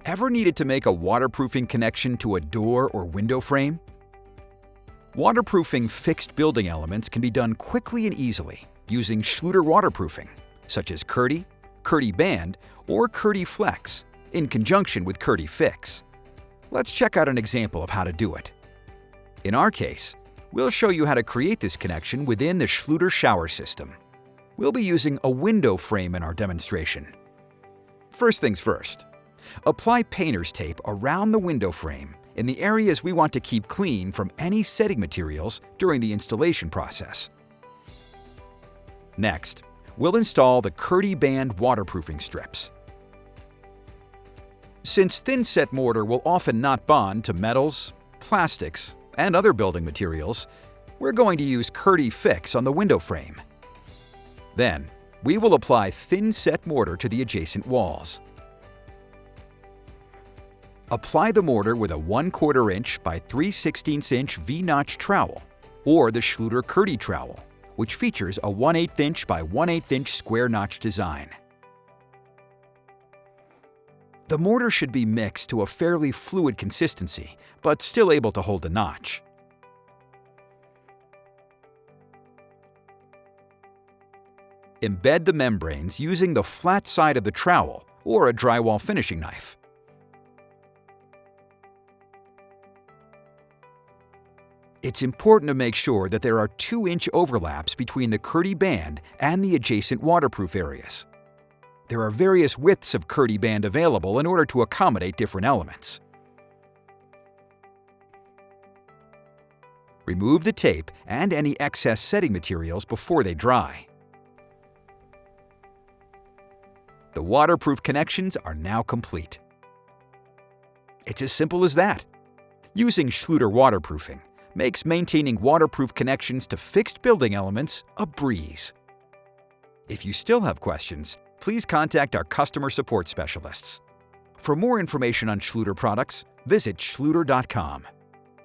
Ever needed to make a waterproofing connection to a door or window frame? Waterproofing fixed building elements can be done quickly and easily using Schluter waterproofing, such as Kerdi, Kerdi Band, or Kerdi Flex, in conjunction with Kerdi Fix. Let's check out an example of how to do it. In our case, we'll show you how to create this connection within the Schluter shower system. We'll be using a window frame in our demonstration. First things first, apply painter's tape around the window frame in the areas we want to keep clean from any setting materials during the installation process. Next, we'll install the Kerdi Band waterproofing strips. Since thin-set mortar will often not bond to metals, plastics, and other building materials, we're going to use Kerdi Fix on the window frame. Then, we will apply thin-set mortar to the adjacent walls. Apply the mortar with a 1/4 inch by 3/16 inch V-notch trowel, or the Schluter Kerdi trowel, which features a 1/8 inch by 1/8 inch square notch design. The mortar should be mixed to a fairly fluid consistency, but still able to hold a notch. Embed the membranes using the flat side of the trowel or a drywall finishing knife. It's important to make sure that there are 2-inch overlaps between the Kerdi Band and the adjacent waterproof areas. There are various widths of Kerdi Band available in order to accommodate different elements. Remove the tape and any excess setting materials before they dry. The waterproof connections are now complete. It's as simple as that. Using Schluter waterproofing makes maintaining waterproof connections to fixed building elements a breeze. If you still have questions, please contact our customer support specialists. For more information on Schluter products, visit schluter.com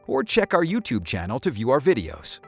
or check our YouTube channel to view our videos.